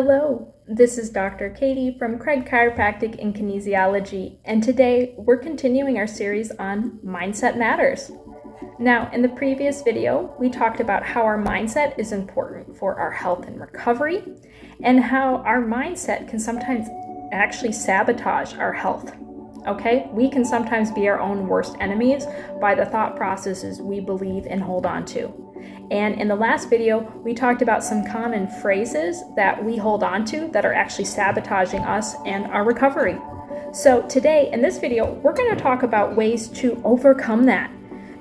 Hello, this is Dr. Katie from Craig Chiropractic and Kinesiology, and today we're continuing our series on Mindset Matters. Now, in the previous video, we talked about how our mindset is important for our health and recovery, and how our mindset can sometimes actually sabotage our health. Okay, we can sometimes be our own worst enemies by the thought processes we believe and hold on to. And in the last video, we talked about some common phrases that we hold on to that are actually sabotaging us and our recovery. So today, in this video, we're going to talk about ways to overcome that.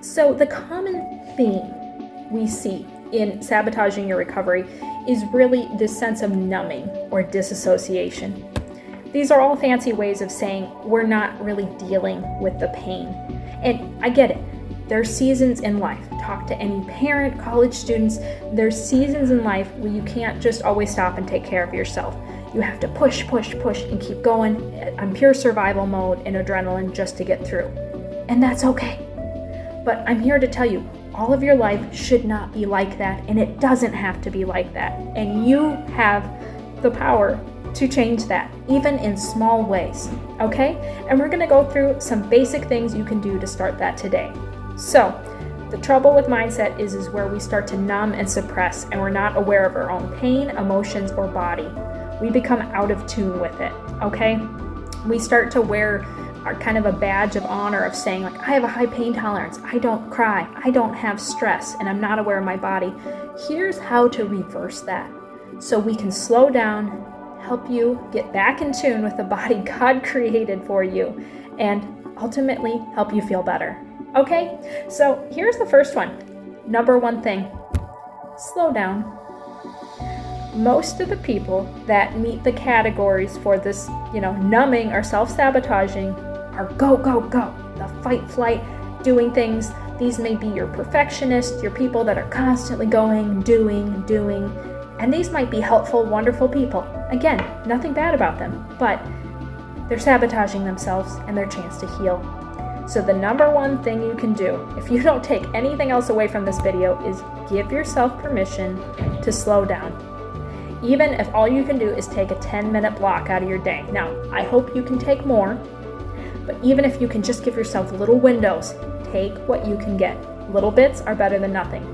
So the common theme we see in sabotaging your recovery is really this sense of numbing or disassociation. These are all fancy ways of saying we're not really dealing with the pain. And I get it. There's seasons in life. Talk to any parent, college students. There's seasons in life where you can't just always stop and take care of yourself. You have to push, and keep going on pure survival mode and adrenaline just to get through. And that's okay. But I'm here to tell you, all of your life should not be like that, and it doesn't have to be like that. And you have the power to change that, even in small ways, okay? And we're gonna go through some basic things you can do to start that today. So, the trouble with mindset is where we start to numb and suppress, and we're not aware of our own pain, emotions, or body. We become out of tune with it, okay? We start to wear our kind of a badge of honor of saying, like, I have a high pain tolerance, I don't cry, I don't have stress, and I'm not aware of my body. Here's how to reverse that, so we can slow down, help you get back in tune with the body God created for you, and ultimately help you feel better. Okay, so here's the first one. Number one thing, slow down. Most of the people that meet the categories for this, numbing or self-sabotaging are go, the fight, flight, doing things. These may be your perfectionists, your people that are constantly going, doing, and these might be helpful, wonderful people. Again, nothing bad about them, but they're sabotaging themselves and their chance to heal. So the number one thing you can do, if you don't take anything else away from this video, is give yourself permission to slow down. Even if all you can do is take a 10-minute block out of your day. Now, I hope you can take more, but even if you can just give yourself little windows, take what you can get. Little bits are better than nothing.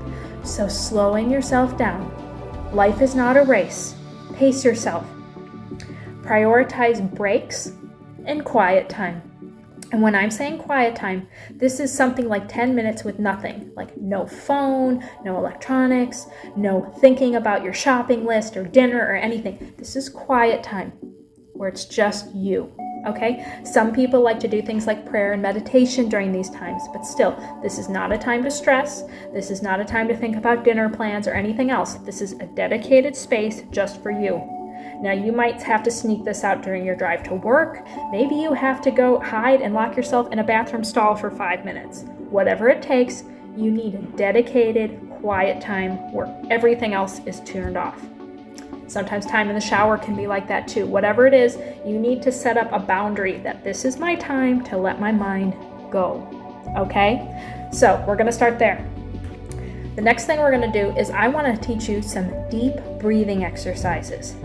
So slowing yourself down. Life is not a race. Pace yourself. Prioritize breaks and quiet time. And when I'm saying quiet time, this is something like 10 minutes with nothing, like no phone, no electronics, no thinking about your shopping list or dinner or anything. This is quiet time where it's just you, okay? Some people like to do things like prayer and meditation during these times, but still, this is not a time to stress. This is not a time to think about dinner plans or anything else. This is a dedicated space just for you. Now, you might have to sneak this out during your drive to work. Maybe you have to go hide and lock yourself in a bathroom stall for 5 minutes. Whatever it takes, you need a dedicated, quiet time where everything else is turned off. Sometimes time in the shower can be like that too. Whatever it is, you need to set up a boundary that this is my time to let my mind go. Okay? So we're going to start there. The next thing we're going to do is I want to teach you some deep breathing exercises.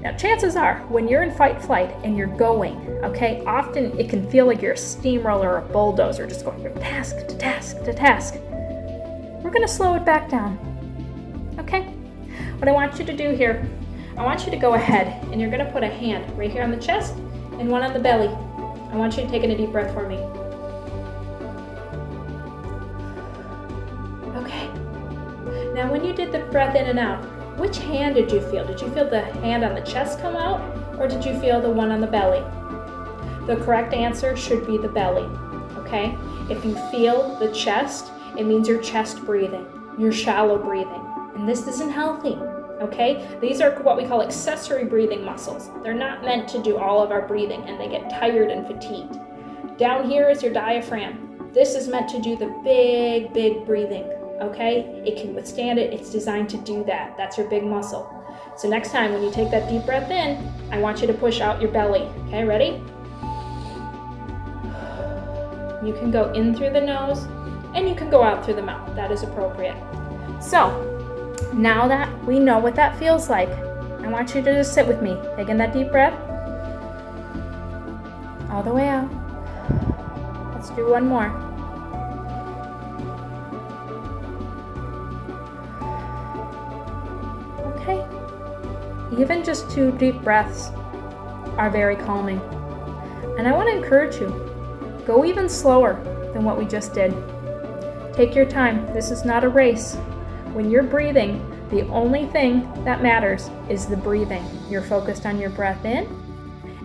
Now, chances are, when you're in fight flight and you're going, okay, often it can feel like you're a steamroller or a bulldozer, just going from task to task to task. We're going to slow it back down, okay? What I want you to do here, I want you to go ahead and you're going to put a hand right here on the chest and one on the belly. I want you to take in a deep breath for me. Okay. Now, when you did the breath in and out, which hand did you feel? Did you feel the hand on the chest come out, or did you feel the one on the belly? The correct answer should be the belly, okay? If you feel the chest, it means you're chest breathing, you're shallow breathing, and this isn't healthy, okay? These are what we call accessory breathing muscles. They're not meant to do all of our breathing, and they get tired and fatigued. Down here is your diaphragm. This is meant to do the big, big breathing. Okay, it can withstand it. It's designed to do that. That's your big muscle. So next time when you take that deep breath in, I want you to push out your belly. Okay, ready? You can go in through the nose and you can go out through the mouth. That is appropriate. So now that we know what that feels like, I want you to just sit with me. Take in that deep breath. All the way out. Let's do one more. Okay. Even just 2 deep breaths are very calming. And I want to encourage you, go even slower than what we just did. Take your time. This is not a race. When you're breathing, the only thing that matters is the breathing. You're focused on your breath in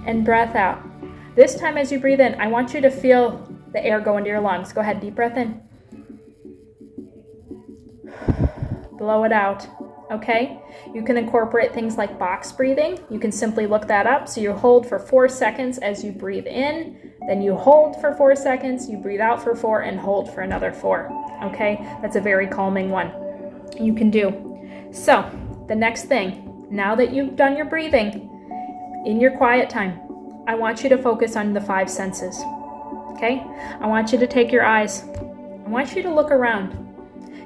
and breath out. This time as you breathe in, I want you to feel the air go into your lungs. Go ahead, deep breath in. Blow it out, okay? You can incorporate things like box breathing. You can simply look that up. So you hold for 4 seconds as you breathe in, then you hold for 4 seconds, you breathe out for 4, and hold for another 4, okay? That's a very calming one you can do. So the next thing, now that you've done your breathing, in your quiet time, I want you to focus on the 5 senses, okay? I want you to take your eyes. I want you to look around.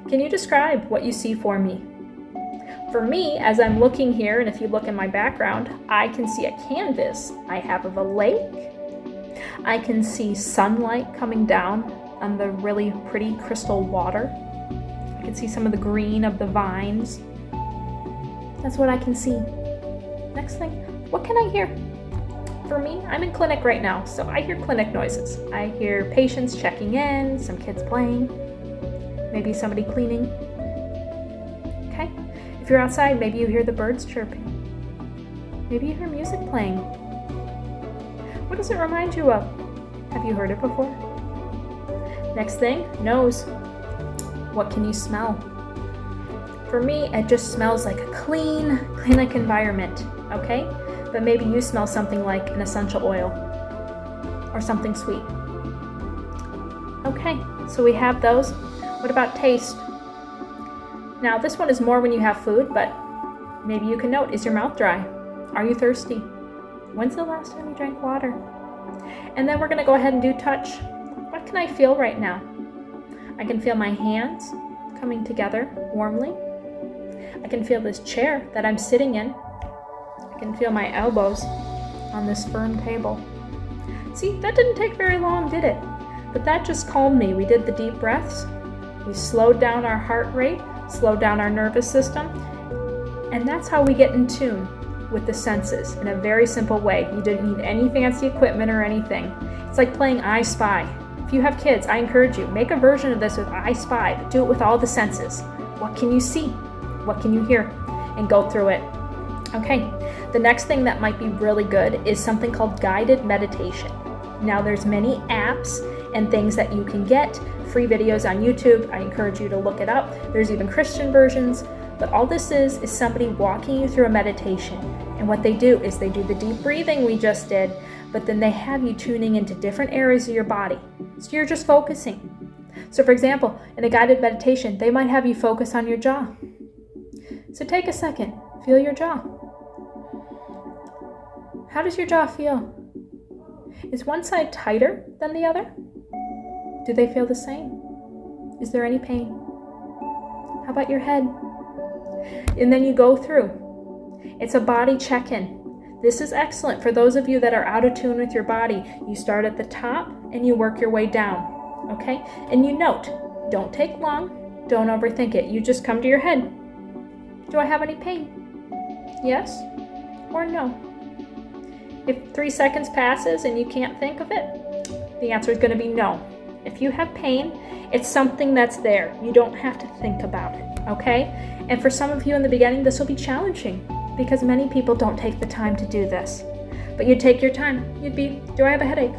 Can you describe what you see for me? For me, as I'm looking here, and if you look in my background, I can see a canvas I have of a lake. I can see sunlight coming down on the really pretty crystal water. I can see some of the green of the vines. That's what I can see. Next thing, what can I hear? For me, I'm in clinic right now, so I hear clinic noises. I hear patients checking in, some kids playing, maybe somebody cleaning. Okay? If you're outside, maybe you hear the birds chirping. Maybe you hear music playing. What does it remind you of? Have you heard it before? Next thing, nose. What can you smell? For me, it just smells like a clean clinic environment, okay? But maybe you smell something like an essential oil or something sweet. Okay, so we have those. What about taste? Now, this one is more when you have food, but maybe you can note, is your mouth dry? Are you thirsty? When's the last time you drank water? And then we're going to go ahead and do touch. What can I feel right now? I can feel my hands coming together warmly. I can feel this chair that I'm sitting in. I can feel my elbows on this firm table. See, that didn't take very long, did it? But that just calmed me. We did the deep breaths. We slowed down our heart rate, slowed down our nervous system. And that's how we get in tune with the senses in a very simple way. You didn't need any fancy equipment or anything. It's like playing I Spy. If you have kids, I encourage you, make a version of this with I Spy, but do it with all the senses. What can you see? What can you hear? And go through it. Okay, the next thing that might be really good is something called guided meditation. Now there's many apps and things that you can get, free videos on YouTube. I encourage you to look it up. There's even Christian versions, but all this is somebody walking you through a meditation. And what they do is they do the deep breathing we just did, but then they have you tuning into different areas of your body. So you're just focusing. So for example, in a guided meditation, they might have you focus on your jaw. So take a second, feel your jaw. How does your jaw feel? Is one side tighter than the other? Do they feel the same? Is there any pain? How about your head? And then you go through. It's a body check-in. This is excellent for those of you that are out of tune with your body. You start at the top and you work your way down, okay? And you note, don't take long, don't overthink it. You just come to your head. Do I have any pain? Yes or no? If 3 seconds passes and you can't think of it, the answer is going to be no. If you have pain, it's something that's there. You don't have to think about it, okay? And for some of you in the beginning, this will be challenging because many people don't take the time to do this. But you take your time. You'd be, do I have a headache?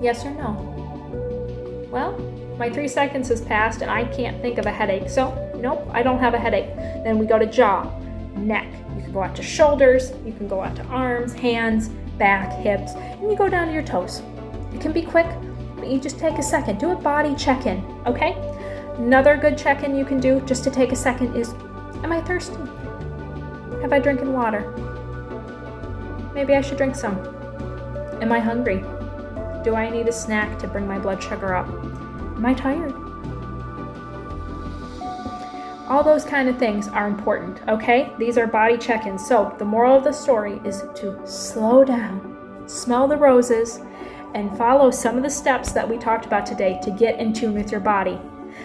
Yes or no? Well, my 3 seconds has passed and I can't think of a headache. So, nope, I don't have a headache. Then we go to jaw, neck. You can go out to shoulders. You can go out to arms, hands, back, hips, and you go down to your toes. It can be quick, but you just take a second. Do a body check-in, okay? Another good check-in you can do just to take a second is, am I thirsty? Have I drinking water? Maybe I should drink some. Am I hungry? Do I need a snack to bring my blood sugar up? Am I tired? All those kind of things are important, okay? These are body check-ins. So the moral of the story is to slow down, smell the roses, and follow some of the steps that we talked about today to get in tune with your body.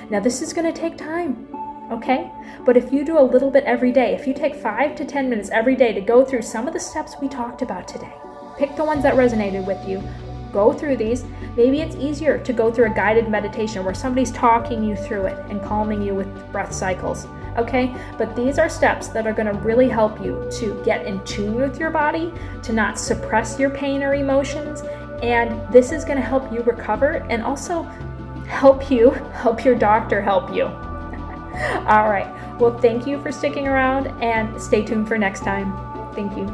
Now this is going to take time, okay? But if you do a little bit every day, if you take 5 to 10 minutes every day to go through some of the steps we talked about today, pick the ones that resonated with you, go through these. Maybe it's easier to go through a guided meditation where somebody's talking you through it and calming you with breath cycles, okay? But these are steps that are going to really help you to get in tune with your body, to not suppress your pain or emotions, and this is going to help you recover and also help your doctor help you. All right. Well, thank you for sticking around and stay tuned for next time. Thank you.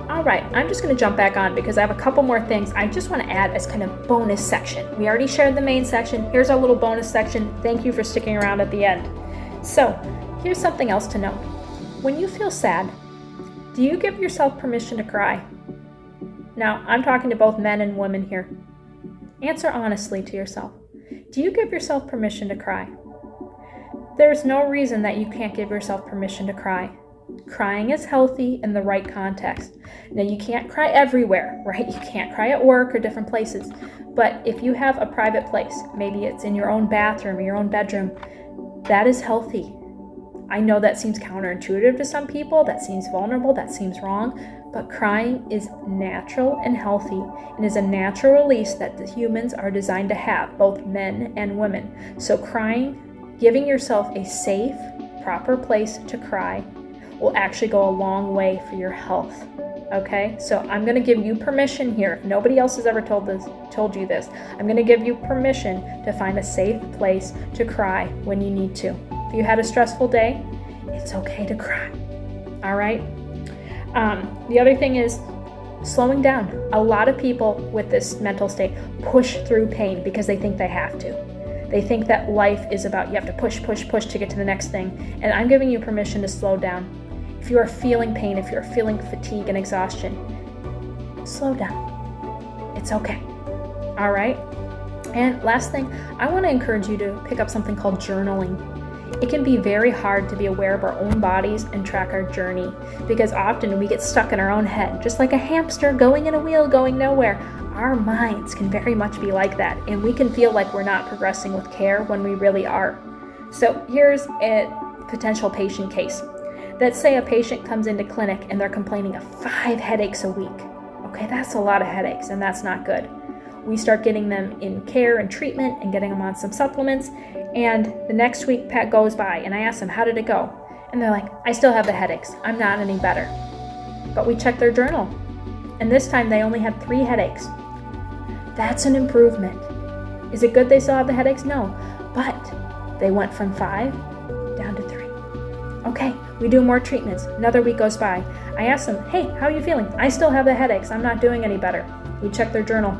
All right, I'm just going to jump back on because I have a couple more things I just want to add as kind of bonus section. We already shared the main section. Here's our little bonus section. Thank you for sticking around at the end. So here's something else to know. When you feel sad, do you give yourself permission to cry? Now, I'm talking to both men and women here. Answer honestly to yourself. Do you give yourself permission to cry? There's no reason that you can't give yourself permission to cry. Crying is healthy in the right context. Now, you can't cry everywhere, right? You can't cry at work or different places. But if you have a private place, maybe it's in your own bathroom or your own bedroom, that is healthy. I know that seems counterintuitive to some people, that seems vulnerable, that seems wrong, but crying is natural and healthy and is a natural release that the humans are designed to have, both men and women. So crying, giving yourself a safe, proper place to cry will actually go a long way for your health. Okay, so I'm going to give you permission here. If nobody else has ever told you this, I'm going to give you permission to find a safe place to cry when you need to. If you had a stressful day, it's okay to cry. All right. The other thing is slowing down. A lot of people with this mental state push through pain because they think they have to. They think that life is about you have to push to get to the next thing. And I'm giving you permission to slow down. If you are feeling pain, if you're feeling fatigue and exhaustion, slow down. It's okay. All right. And last thing, I want to encourage you to pick up something called journaling. It can be very hard to be aware of our own bodies and track our journey because often we get stuck in our own head, just like a hamster going in a wheel going nowhere. Our minds can very much be like that, and we can feel like we're not progressing with care when we really are. So here's a potential patient case. Let's say a patient comes into clinic and they're complaining of 5 headaches a week. Okay, that's a lot of headaches, and that's not good. We start getting them in care and treatment and getting them on some supplements, and the next week Pat goes by and I ask them, how did it go? And they're like, I still have the headaches. I'm not any better. But we checked their journal, and this time they only had 3 headaches. That's an improvement. Is it good they still have the headaches? No, but they went from 5 down to 3. Okay, we do more treatments. Another week goes by. I ask them, hey, how are you feeling? I still have the headaches. I'm not doing any better. We check their journal.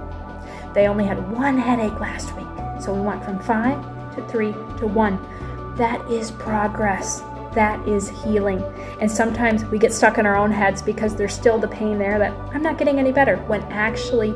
They only had 1 headache last week. So we went from 5 to 3 to 1. That is progress. That is healing. And sometimes we get stuck in our own heads because there's still the pain there that I'm not getting any better, when actually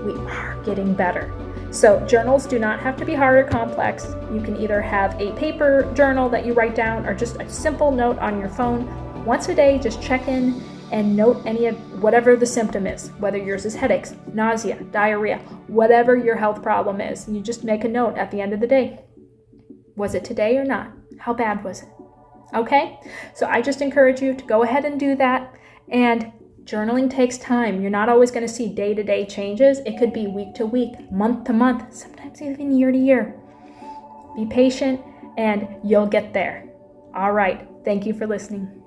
we are getting better. So journals do not have to be hard or complex. You can either have a paper journal that you write down or just a simple note on your phone. Once a day, just check in and note any of whatever the symptom is, whether yours is headaches, nausea, diarrhea, whatever your health problem is. You just make a note at the end of the day. Was it today or not? How bad was it? Okay? So I just encourage you to go ahead and do that. And journaling takes time. You're not always going to see day-to-day changes. It could be week to week, month to month, sometimes even year to year. Be patient and you'll get there. All right. Thank you for listening.